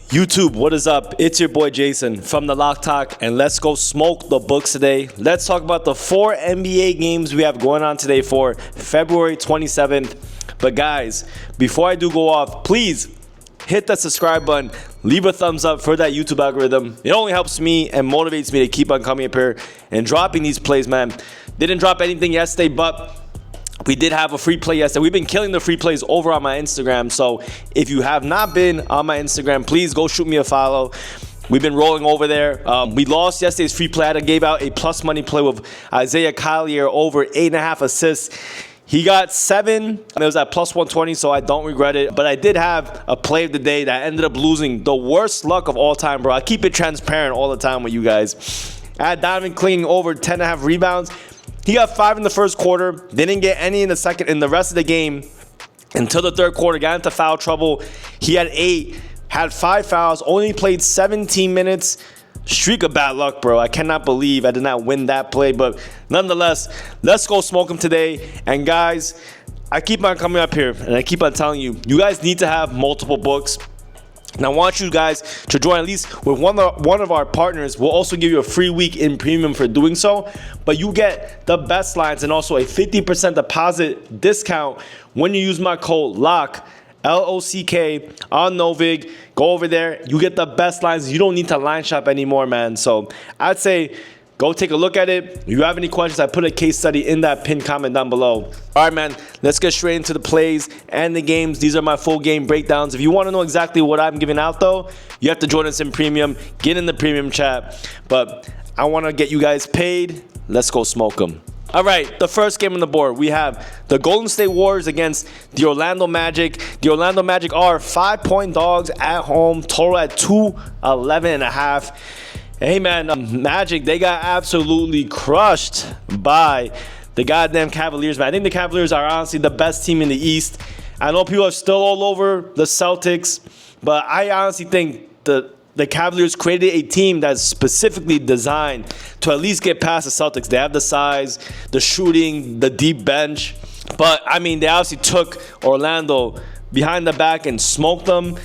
YouTube, what is up? It's your boy Jason from the Lock Talk, and let's go smoke the books today. Let's talk about the 4 NBA games we have going on today for February 27th. But guys, before I do go off, please hit that subscribe button, leave a thumbs up for that YouTube algorithm. It only helps me and motivates me to keep on coming up here and dropping these plays, man. Didn't drop anything yesterday, but we did have a free play yesterday. We've been killing the free plays over on my Instagram. So if you have not been on my Instagram, please go shoot me a follow. We've been rolling over there. We lost yesterday's free play. I gave out a plus money play with Isaiah Collier over 8.5 assists. He got 7, and it was at plus 120, so I don't regret it. But I did have a play of the day that ended up losing. The worst luck of all time, bro. I keep it transparent all the time with you guys. I had Donovan Clingan over 10.5 rebounds. He got 5 in the first quarter, didn't get any in the second. In the rest of the game, until the third quarter, got into foul trouble. He had 8, had 5 fouls, only played 17 minutes. Streak of bad luck, bro. I cannot believe I did not win that play. But nonetheless, let's go smoke him today. And guys, I keep on coming up here, and I keep on telling you, you guys need to have multiple books. And I want you guys to join at least with one of our partners. We'll also give you a free week in premium for doing so. But you get the best lines and also a 50% deposit discount when you use my code LOCK, L-O-C-K, on NOVIG. Go over there. You get the best lines. You don't need to line shop anymore, man. So I'd say go take a look at it. If you have any questions, I put a case study in that pinned comment down below. All right, man, let's get straight into the plays and the games. These are my full game breakdowns. If you want to know exactly what I'm giving out, though, you have to join us in premium. Get in the premium chat. But I want to get you guys paid. Let's go smoke them. All right, the first game on the board, we have the Golden State Warriors against the Orlando Magic. The Orlando Magic are 5-point dogs at home, total at 211.5. Hey, man, Magic, they got absolutely crushed by the goddamn Cavaliers, man. I think the Cavaliers are honestly the best team in the East. I know people are still all over the Celtics, but I honestly think the Cavaliers created a team that's specifically designed to at least get past the Celtics. They have the size, the shooting, the deep bench. But, I mean, they obviously took Orlando behind the back and smoked them.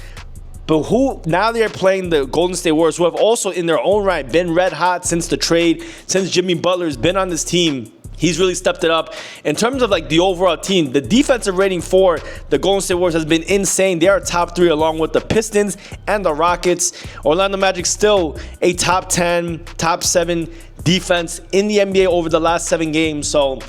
But now they're playing the Golden State Warriors, who have also in their own right been red hot since the trade, since Jimmy Butler's been on this team. He's really stepped it up. In terms of like the overall team, the defensive rating for the Golden State Warriors has been insane. They are top 3 along with the Pistons and the Rockets. Orlando Magic still a top 10, top 7 defense in the NBA over the last 7 games. So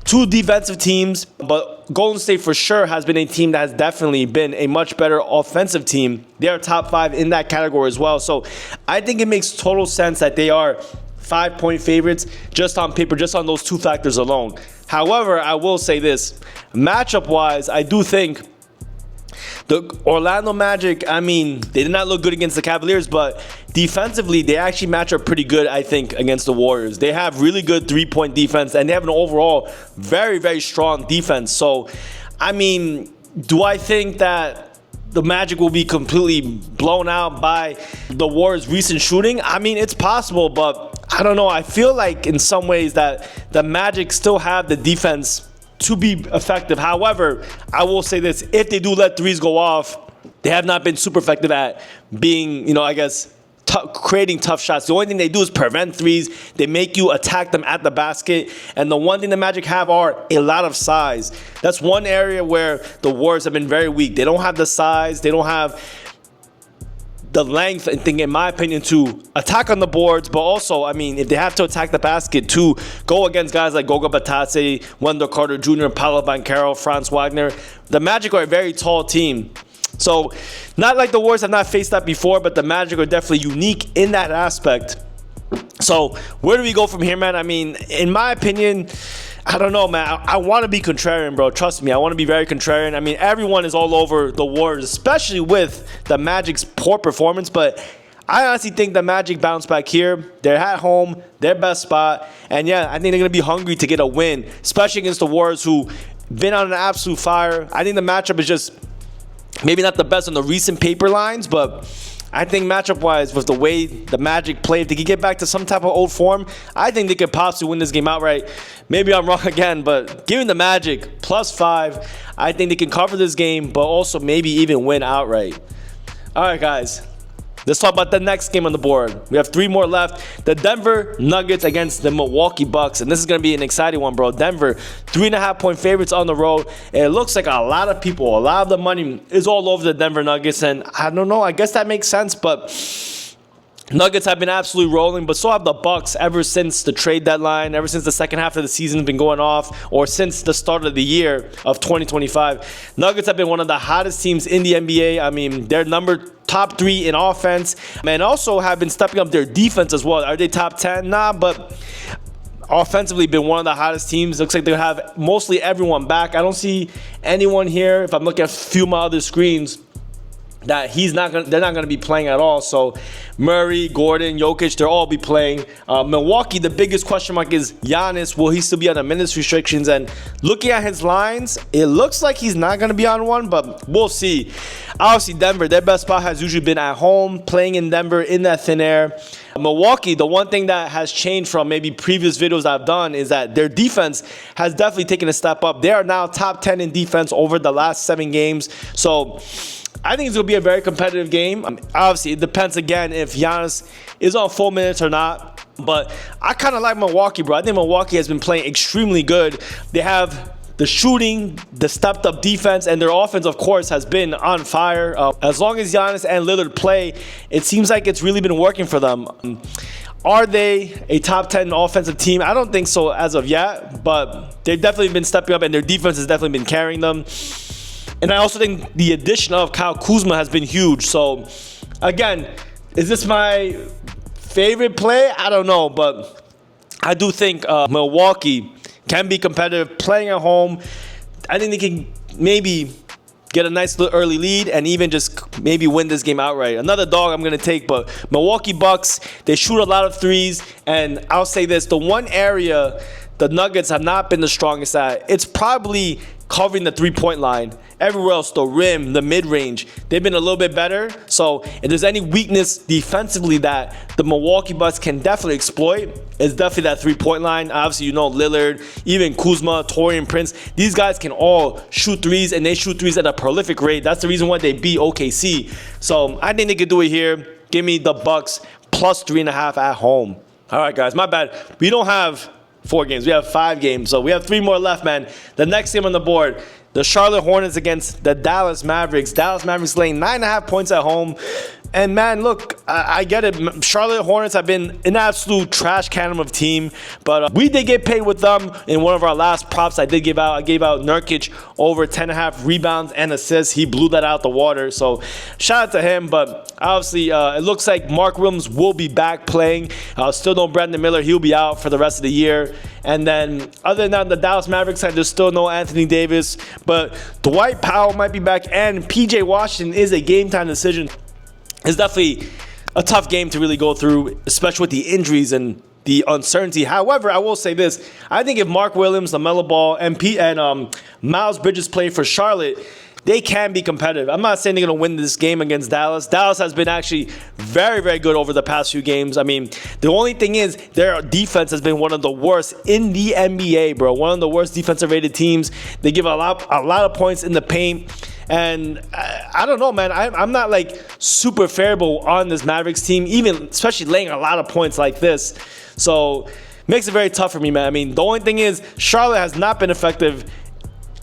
2 defensive teams, but Golden State for sure has been a team that has definitely been a much better offensive team. They are top 5 in that category as well. So I think it makes total sense that they are 5-point favorites just on paper, just on those 2 factors alone. However, I will say this, matchup-wise, I do think the Orlando Magic, I mean, they did not look good against the Cavaliers, but defensively, they actually match up pretty good, I think, against the Warriors. They have really good 3-point defense, and they have an overall very, very strong defense. So, I mean, do I think that the Magic will be completely blown out by the Warriors' recent shooting? I mean, it's possible, but I don't know. I feel like in some ways that the Magic still have the defense to be effective. However, I will say this. If they do let threes go off, they have not been super effective at being, I guess, creating tough shots. The only thing they do is prevent threes. They make you attack them at the basket. And the one thing the Magic have are a lot of size. That's one area where the Warriors have been very weak. They don't have the size. They don't have the length, I think, in my opinion, to attack on the boards. But also, I mean, if they have to attack the basket to go against guys like Goga Batase, Wendell Carter Jr., Paolo Banchero, Franz Wagner, the Magic are a very tall team. So, not like the Warriors have not faced that before, but the Magic are definitely unique in that aspect. So, where do we go from here, man? I mean, in my opinion, I don't know, man. I want to be contrarian, bro. Trust me, I want to be very contrarian. I mean, everyone is all over the Warriors, especially with the Magic's poor performance. But I honestly think the Magic bounce back here. They're at home, their best spot. And yeah, I think they're going to be hungry to get a win, especially against the Warriors, who been on an absolute fire. I think the matchup is just maybe not the best on the recent paper lines, but I think matchup-wise, with the way the Magic play, if they could get back to some type of old form, I think they could possibly win this game outright. Maybe I'm wrong again, but giving the Magic +5, I think they can cover this game, but also maybe even win outright. All right, guys. Let's talk about the next game on the board. We have 3 more left. The Denver Nuggets against the Milwaukee Bucks. And this is going to be an exciting one, bro. Denver, 3.5-point favorites on the road. And it looks like a lot of people, a lot of the money is all over the Denver Nuggets. And I don't know. I guess that makes sense. But Nuggets have been absolutely rolling, but so have the Bucks ever since the trade deadline, ever since the second half of the season has been going off, or since the start of the year of 2025. Nuggets have been one of the hottest teams in the NBA. I mean, they're top 3 in offense, and also have been stepping up their defense as well. Are they top 10? Nah, but offensively been one of the hottest teams. Looks like they have mostly everyone back. I don't see anyone here, if I'm looking at a few of my other screens, that they're not gonna be playing at all. So Murray, Gordon, Jokic, they'll all be playing. Milwaukee, the biggest question mark is Giannis. Will he still be under minutes restrictions? And looking at his lines, it looks like he's not gonna be on one, but we'll see. Obviously, Denver, their best spot has usually been at home, playing in Denver in that thin air. Milwaukee, the one thing that has changed from maybe previous videos I've done is that their defense has definitely taken a step up. They are now top 10 in defense over the last 7 games. So I think it's going to be a very competitive game. Obviously, it depends again if Giannis is on full minutes or not. But I kind of like Milwaukee, bro. I think Milwaukee has been playing extremely good. They have the shooting, the stepped up defense, and their offense, of course, has been on fire. As long as Giannis and Lillard play, it seems like it's really been working for them. Are they a top 10 offensive team? I don't think so as of yet, but they've definitely been stepping up, and their defense has definitely been carrying them. And I also think the addition of Kyle Kuzma has been huge. So, again, is this my favorite play? I don't know, but I do think Milwaukee can be competitive playing at home. I think they can maybe get a nice little early lead and even just maybe win this game outright. Another dog I'm going to take, but Milwaukee Bucks, they shoot a lot of threes. And I'll say this, the one area the Nuggets have not been the strongest at, it's probably covering the three-point line. Everywhere else, the rim, the mid-range, they've been a little bit better. So if there's any weakness defensively that the Milwaukee Bucks can definitely exploit, it's definitely that three-point line. Obviously, you know, Lillard, even Kuzma, Taurean Prince, these guys can all shoot threes, and they shoot threes at a prolific rate. That's the reason why they beat OKC. So I think they could do it here. Give me the Bucks plus 3.5 at home. All right, guys, my bad. We don't have 4 games. We have 5 games. So we have 3 more left, man. The next game on the board, the Charlotte Hornets against the Dallas Mavericks. Dallas Mavericks laying 9.5 points at home. And, man, look, I get it. Charlotte Hornets have been an absolute trash can of a team. But we did get paid with them in one of our last props I did give out. I gave out Nurkic over 10.5 rebounds and assists. He blew that out the water. So, shout out to him. But, obviously, it looks like Mark Williams will be back playing. Still no Brandon Miller. He'll be out for the rest of the year. And then, other than that, the Dallas Mavericks side, there's still no Anthony Davis. But Dwight Powell might be back. And P.J. Washington is a game-time decision. It's definitely a tough game to really go through, especially with the injuries and the uncertainty. However, I will say this. I think if Mark Williams, LaMelo Ball, and Miles Bridges play for Charlotte, they can be competitive. I'm not saying they're going to win this game against Dallas. Dallas has been actually very, very good over the past few games. I mean, the only thing is their defense has been one of the worst in the NBA, bro. One of the worst defensive rated teams. They give a lot of points in the paint. And I don't know, man. I'm not like super favorable on this Mavericks team, even especially laying a lot of points like this. So makes it very tough for me, man. I mean, the only thing is Charlotte has not been effective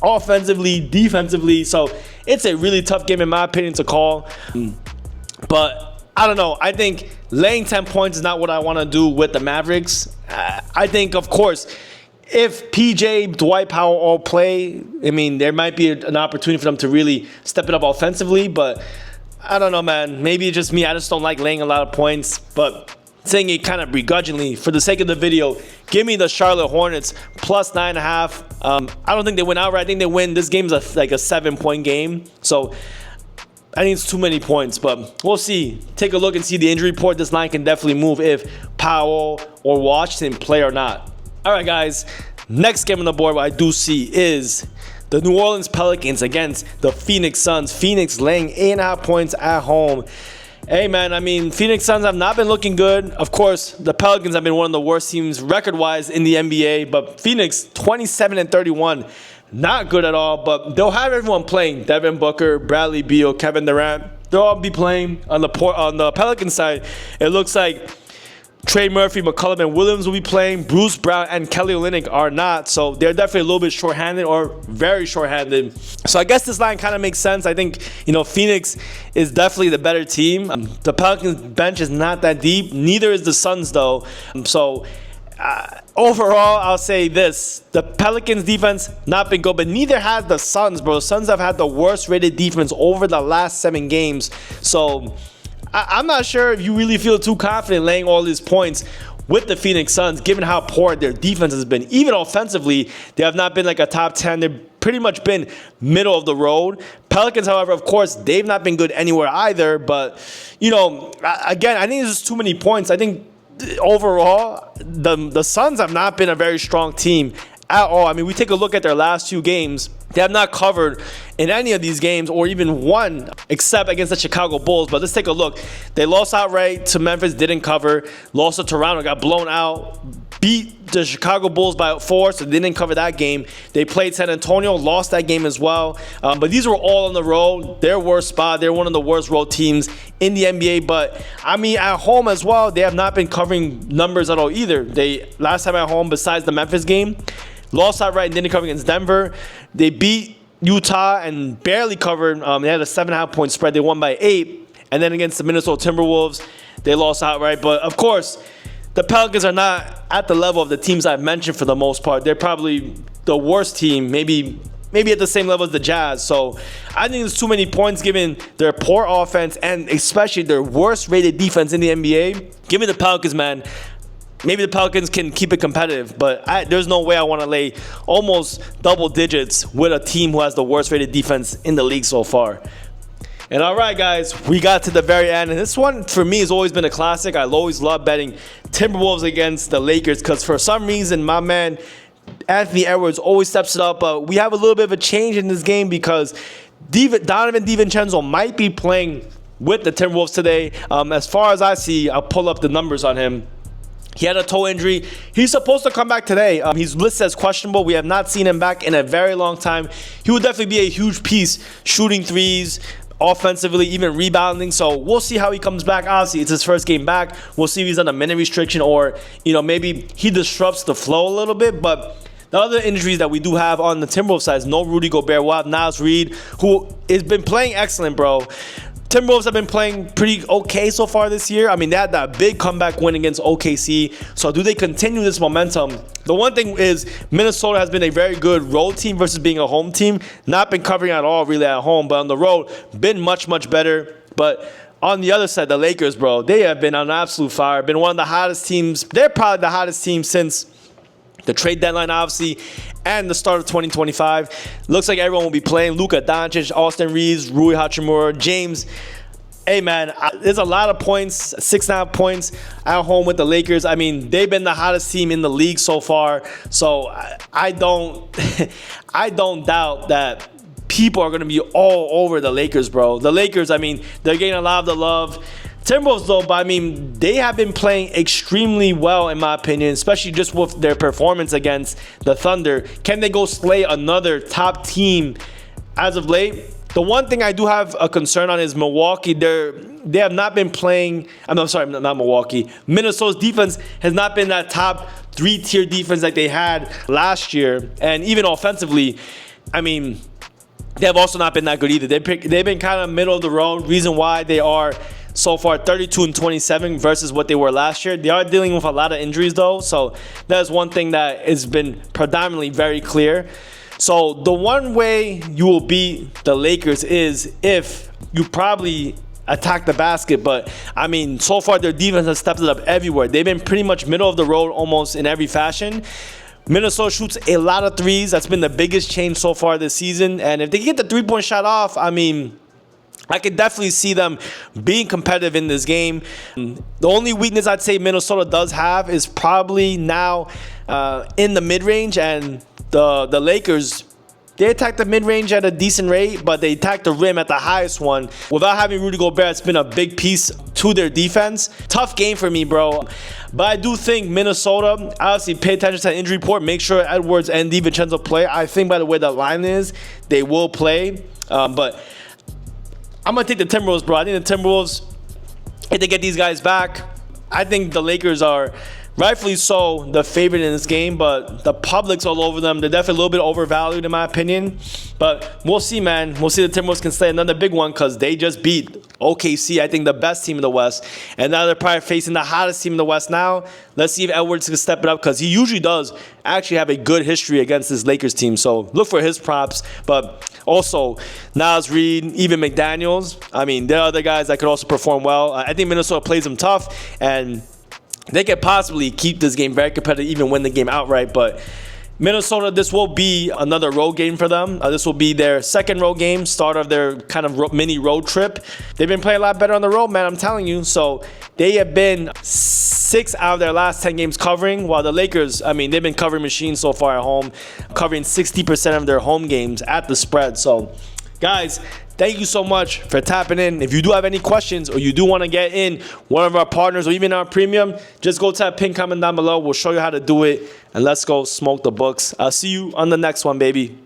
offensively, defensively. So it's a really tough game, in my opinion, to call. But I don't know. I think laying 10 points is not what I want to do with the Mavericks. I think, of course, if PJ, Dwight Powell all play, I mean, there might be an opportunity for them to really step it up offensively. But I don't know, man. Maybe it's just me. I just don't like laying a lot of points. But saying it kind of begrudgingly, for the sake of the video, give me the Charlotte Hornets plus 9.5. I don't think they win outright. I think they win. This game's like a 7-point game. So I think it's too many points, but we'll see. Take a look and see the injury report. This line can definitely move if Powell or Washington play or not. All right, guys. Next game on the board, what I do see is the New Orleans Pelicans against the Phoenix Suns. Phoenix laying 8.5 points at home. Hey, man, I mean, Phoenix Suns have not been looking good. Of course, the Pelicans have been one of the worst teams record-wise in the NBA, but Phoenix, 27-31, not good at all, but they'll have everyone playing. Devin Booker, Bradley Beal, Kevin Durant. they'll all be playing. On the Pelicans side, it looks like Trey Murphy, McCollum, and Williams will be playing. Bruce Brown and Kelly Olynyk are not. So they're definitely a little bit shorthanded or very shorthanded. So I guess this line kind of makes sense. I think, Phoenix is definitely the better team. The Pelicans bench is not that deep. Neither is the Suns, though. Overall, I'll say this. The Pelicans defense not been good, but neither has the Suns, bro. Suns have had the worst rated defense over the last 7 games. So I'm not sure if you really feel too confident laying all these points with the Phoenix Suns, given how poor their defense has been. Even offensively, they have not been like a top 10. They've pretty much been middle of the road. Pelicans, however, of course, they've not been good anywhere either. But, again, I think there's just too many points. I think overall, the Suns have not been a very strong team at all. I mean, we take a look at their last 2 games. They have not covered in any of these games or even one except against the Chicago Bulls. But let's take a look. They lost outright to Memphis, didn't cover. Lost to Toronto, got blown out. Beat the Chicago Bulls by 4, so they didn't cover that game. They played San Antonio, lost that game as well. But these were all on the road. Their worst spot. They're one of the worst road teams in the NBA. But, I mean, at home as well, they have not been covering numbers at all either. Last time at home, besides the Memphis game, lost outright and didn't cover against Denver. They beat Utah and barely covered. They had a 7.5 point spread. They won by 8. And then against the Minnesota Timberwolves, they lost outright. But, of course, the Pelicans are not at the level of the teams I've mentioned for the most part. They're probably the worst team, maybe at the same level as the Jazz. So I think there's too many points given their poor offense and especially their worst rated defense in the NBA. Give me the Pelicans, man. Maybe the Pelicans can keep it competitive, but there's no way I want to lay almost double digits with a team who has the worst rated defense in the league so far. And all right, guys, we got to the very end. And this one, for me, has always been a classic. I always love betting Timberwolves against the Lakers because for some reason, my man Anthony Edwards always steps it up. But we have a little bit of a change in this game because Donovan DiVincenzo might be playing with the Timberwolves today. As far as I see, I'll pull up the numbers on him. He had a toe injury. He's supposed to come back today. He's listed as questionable. We have not seen him back in a very long time. He will definitely be a huge piece shooting threes, offensively, even rebounding. So we'll see how he comes back. Obviously, it's his first game back. We'll see if he's on a minute restriction or, maybe he disrupts the flow a little bit. But the other injuries that we do have on the Timberwolves side is no Rudy Gobert. We'll have Naz Reid, who has been playing excellent, bro. Timberwolves have been playing pretty okay so far this year. I mean, they had that big comeback win against OKC. So do they continue this momentum? The one thing is Minnesota has been a very good road team versus being a home team. Not been covering at all really at home, but on the road, been much, much better. But on the other side, the Lakers, bro, they have been on absolute fire. Been one of the hottest teams. They're probably the hottest team since the trade deadline, obviously, and the start of 2025. Looks like everyone will be playing. Luka Doncic, Austin Reeves, Rui Hachimura, James. Hey, man, there's a lot of points, 6.5 points at home with the Lakers. I mean, they've been the hottest team in the league so far. So I don't doubt that people are going to be all over the Lakers, bro. The Lakers, I mean, they're getting a lot of the love. Timberwolves, though, but I mean, they have been playing extremely well, in my opinion, especially just with their performance against the Thunder. Can they go slay another top team as of late? The one thing I do have a concern on is Milwaukee. They have not been playing. I'm sorry, not Milwaukee. Minnesota's defense has not been that top 3-tier defense like they had last year. And even offensively, I mean, they have also not been that good either. They've been kind of middle of the road. Reason why they are so far 32-27 versus what they were last year. They are dealing with a lot of injuries, though. So that's one thing that has been predominantly very clear. So the one way you will beat the Lakers is if you probably attack the basket. But, I mean, so far their defense has stepped it up everywhere. They've been pretty much middle of the road almost in every fashion. Minnesota shoots a lot of threes. That's been the biggest change so far this season. And if they get the three-point shot off, I mean, I could definitely see them being competitive in this game. The only weakness I'd say Minnesota does have is probably now in the mid-range, and the Lakers, they attack the mid-range at a decent rate, but they attack the rim at the highest one. Without having Rudy Gobert, it's been a big piece to their defense. Tough game for me, bro. But I do think Minnesota, obviously pay attention to the injury report. Make sure Edwards and DiVincenzo play. I think by the way the line is, they will play. But I'm going to take the Timberwolves, bro. I think the Timberwolves, if they get these guys back, I think the Lakers are rightfully so the favorite in this game, but the public's all over them. They're definitely a little bit overvalued in my opinion. But we'll see, man. We'll see if the Timberwolves can stay another big one because they just beat OKC, I think the best team in the West. And now they're probably facing the hottest team in the West now. Let's see if Edwards can step it up because he usually does actually have a good history against this Lakers team. So look for his props. But also, Naz Reid, even McDaniels. I mean, there are other guys that could also perform well. I think Minnesota plays them tough, and they could possibly keep this game very competitive, even win the game outright. But Minnesota, this will be another road game for them. This will be their second road game, start of their kind of mini road trip. They've been playing a lot better on the road, man, I'm telling you. So they have been 6 out of their last 10 games covering, while the Lakers, I mean, they've been covering machines so far at home, covering 60% of their home games at the spread. So, guys, thank you so much for tapping in. If you do have any questions or you do want to get in one of our partners or even our premium, just go to that pin comment down below. We'll show you how to do it. And let's go smoke the books. I'll see you on the next one, baby.